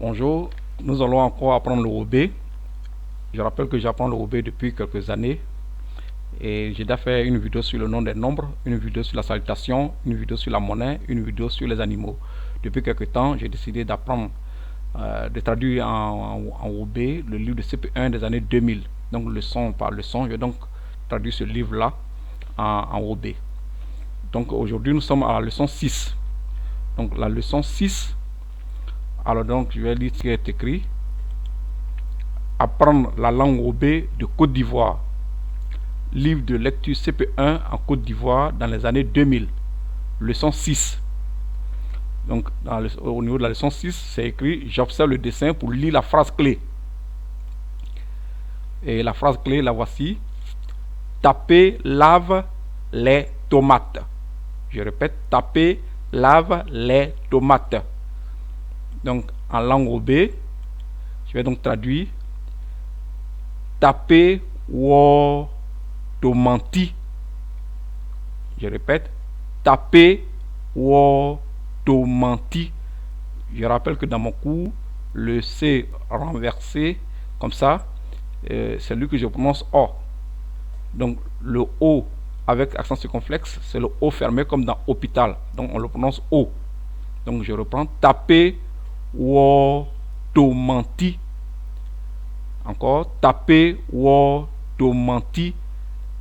Bonjour, nous allons encore apprendre le roubaix. Je rappelle que j'apprends le roubaix depuis quelques années et j'ai déjà fait une vidéo sur le nom des nombres, une vidéo sur la salutation, une vidéo sur la monnaie, une vidéo sur les animaux. Depuis quelques temps, j'ai décidé d'apprendre, de traduire en roubaix le livre de CP1 des années 2000. Donc leçon par leçon, je vais donc traduire ce livre-là en roubaix. Donc aujourd'hui, nous sommes à la leçon 6. Donc la leçon 6. Alors donc, je vais lire ce qui est écrit. Apprendre la langue roubaix de Côte d'Ivoire. Livre de lecture CP1 en Côte d'Ivoire dans les années 2000. Leçon 6. Donc, au niveau de la leçon 6, c'est écrit « J'observe le dessin pour lire la phrase clé ». Et la phrase clé, la voici. Taper, lave les tomates. Je répète, taper, lave les tomates. Donc, en langue roubaix, je vais donc traduire taper wo tomati. Je répète, taper wo tomati. Je rappelle que dans mon cours, le C renversé, comme ça, c'est lui que je prononce O. Donc, le O avec accent circonflexe, c'est le O fermé comme dans hôpital. Donc, on le prononce O. Donc, je reprends taper wo tomati. Encore, taper wo tomati.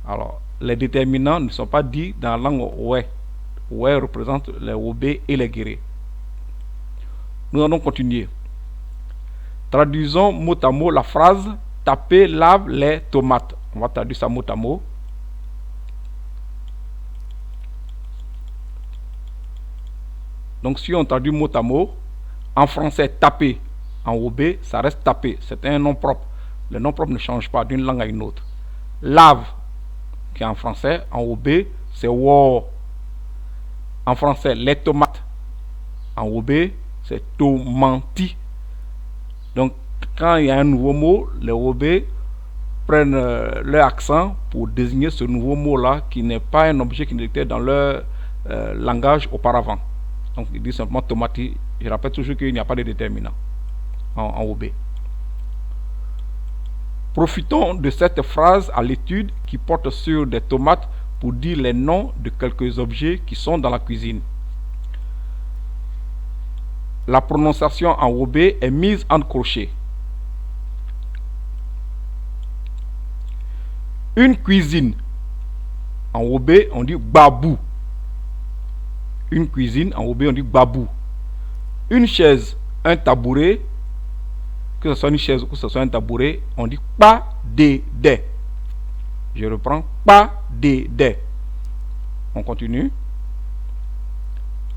Alors, les déterminants ne sont pas dits dans la langue oué. Oué représente les roubaix et les guérés. Nous allons continuer. Traduisons mot à mot la phrase taper lave les tomates. On va traduire ça mot à mot. Donc, si on traduit mot à mot, en français, taper, en roubaix, ça reste taper. C'est un nom propre. Le nom propre ne change pas d'une langue à une autre. Lave, qui est en français, en roubaix, c'est wo. En français, les tomates, en roubaix, c'est tomati. Donc, quand il y a un nouveau mot, les roubaix prennent leur accent pour désigner ce nouveau mot-là, qui n'est pas un objet qui n'était dans leur langage auparavant. Donc, il dit simplement tomati. Je rappelle toujours qu'il n'y a pas de déterminant en roubaix. Profitons de cette phrase à l'étude qui porte sur des tomates pour dire les noms de quelques objets qui sont dans la cuisine. La prononciation en roubaix est mise en crochet. Une cuisine. En roubaix, on dit babou. Une cuisine, en roubaix, on dit babou. Une chaise, un tabouret, que ce soit une chaise ou que ce soit un tabouret, on dit pas dédé. Je reprends, pas dédé. On continue.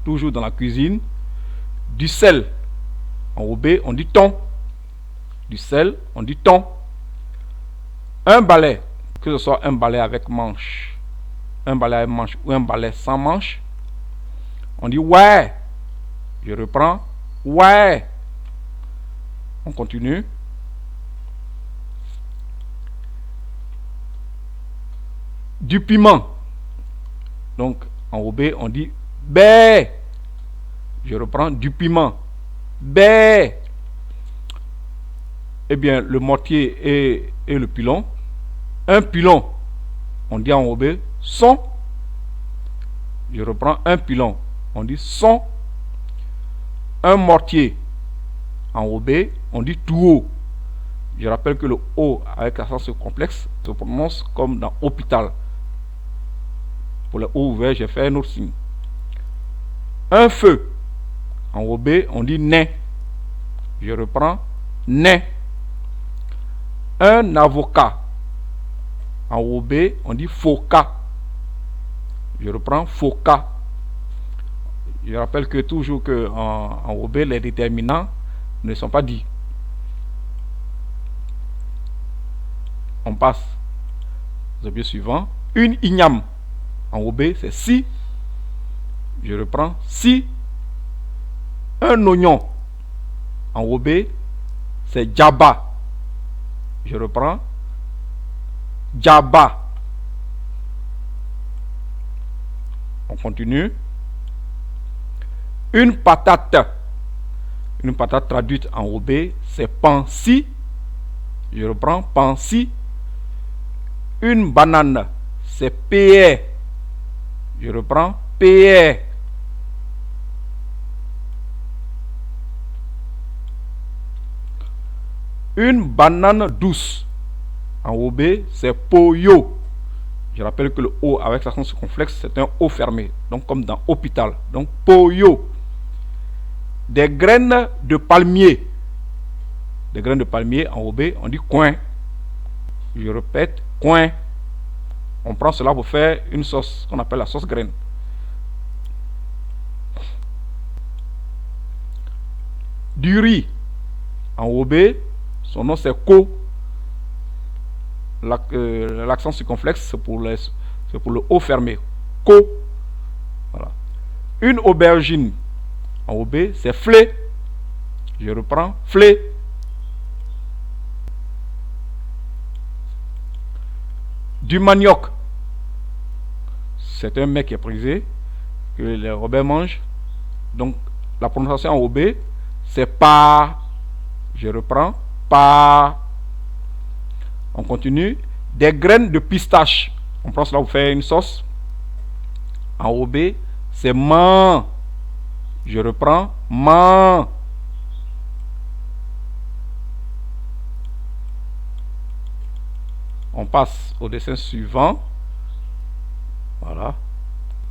Toujours dans la cuisine. Du sel. En roubaix, on dit thon. Du sel, on dit thon. Un balai, que ce soit un balai avec manche, un balai avec manche ou un balai sans manche, on dit ouais. Je reprends, ouais. On continue. Du piment. Donc, en roubaix, on dit bé. Je reprends, du piment. Bé. Eh bien, le mortier et le pilon. Un pilon. On dit en roubaix, son. Je reprends, un pilon. On dit son. Un mortier. En roubaix, on dit tuo. Je rappelle que le O avec accent complexe se prononce comme dans hôpital. Pour le O ouvert, j'ai fait un autre signe. Un feu. En roubaix, on dit né. Je reprends, né. Un avocat. En roubaix, on dit foca. Je reprends, foca. Je rappelle que toujours que en roubaix, les déterminants ne sont pas dits. On passe aux objets suivants. Une igname. En roubaix, c'est si. Je reprends, si. Un oignon. En roubaix, c'est djaba. Je reprends, djaba. On continue. Une patate. Une patate traduite en OB, c'est pansi. Je reprends, pansi. Une banane, c'est payé. Je reprends, payé. Une banane douce, en OB, c'est poyo. Je rappelle que le O avec l'accent circonflexe, c'est un O fermé. Donc, comme dans hôpital. Donc, poyo. Des graines de palmier. Des graines de palmier, en OB, on dit coin. Je répète, coin. On prend cela pour faire une sauce qu'on appelle la sauce graine. Du riz, en OB, son nom c'est ko. L'accent circonflexe, c'est pour le O fermé. Ko. Voilà. Une aubergine, en OB, c'est flé. Je reprends, flé. Du manioc, c'est un mec qui est prisé, que les Robins mangent. Donc, la prononciation en OB, c'est pas. Je reprends, pas. On continue. Des graines de pistache. On prend cela pour faire une sauce. En OB, c'est man. Je reprends, man. On passe au dessin suivant. Voilà.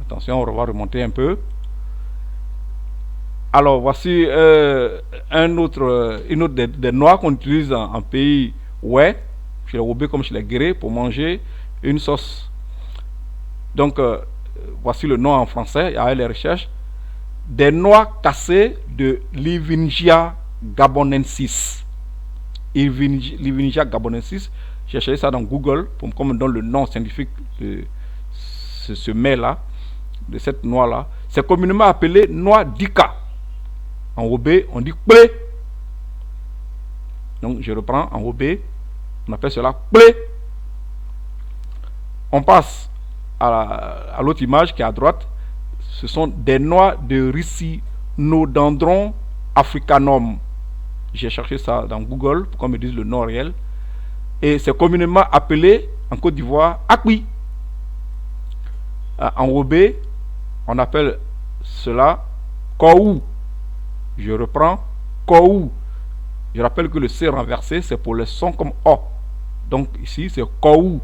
Attention, on va remonter un peu. Alors, voici une autre des noix qu'on utilise en pays ouais, chez les Wobé comme chez les Guérés, pour manger une sauce. Donc, voici le nom en français, il y a les recherches. Des noix cassées de Livingia gabonensis. Livingia gabonensis. Cherchez ça dans Google, comme on donne le nom scientifique de ce mets-là, de cette noix-là. C'est communément appelé noix d'Ika. En OB, on dit plé. Donc, je reprends en OB, on appelle cela plé. On passe à l'autre image qui est à droite. Ce sont des noix de Rhysinodendron africanum. J'ai cherché ça dans Google pour qu'on me dise le nom réel. Et c'est communément appelé en Côte d'Ivoire akwi. En OB, on appelle cela kou. Je reprends, kou. Je rappelle que le C renversé, c'est pour le son comme O. Donc ici, c'est kou.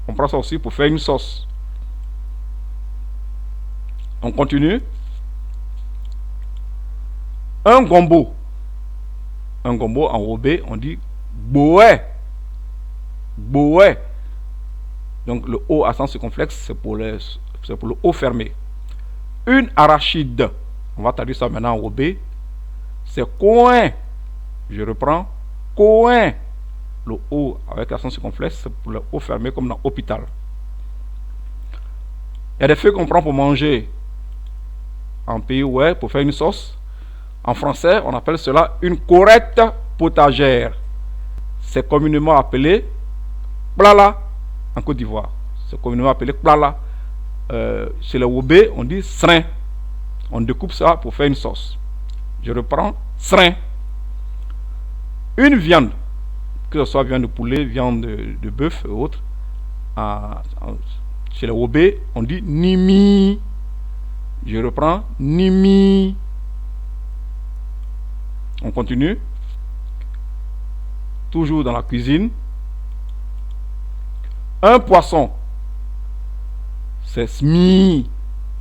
On prend ça aussi pour faire une sauce. On continue. Un gombo. Un gombo en OB, on dit boé. Boé. Donc le O accent circonflexe, c'est pour le O fermé. Une arachide. On va traduire ça maintenant en OB. C'est coin. Je reprends. Coin. Le O avec l'accent circonflexe, c'est pour le O fermé comme dans hôpital. Il y a des feuilles qu'on prend pour manger en pays ouais, pour faire une sauce. En français, on appelle cela une corette potagère. C'est communément appelé plala en Côte d'Ivoire. C'est communément appelé plala. Chez les Wobé, on dit serin. On découpe ça pour faire une sauce. Je reprends, serin. Une viande, que ce soit viande de poulet, viande de bœuf et autres, chez les Wobé, on dit nimi. Je reprends, nimi. On continue. Toujours dans la cuisine. Un poisson, c'est smi.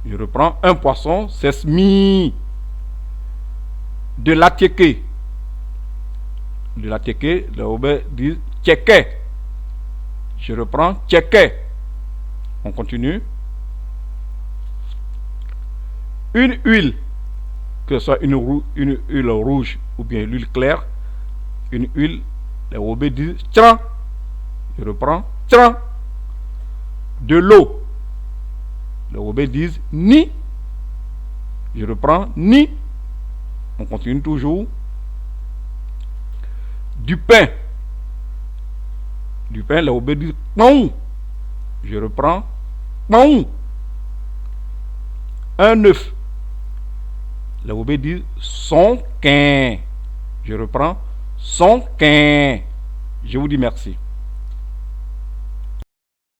Je reprends, un poisson, c'est smi. De l'atiéké. De l'atiéké, le Wobé dit tchéké. Je reprends, tchéké. On continue. Une huile, que ce soit une huile rouge ou bien l'huile claire, une huile, les Wobé disent tran. Je reprends, tran. De l'eau, les Wobé disent ni. Je reprends, ni. On continue toujours. Du pain. Du pain, les Wobé disent non. Je reprends, non. Un œuf. Les bébés disent son quin. Je reprends, son quin. Je vous dis merci.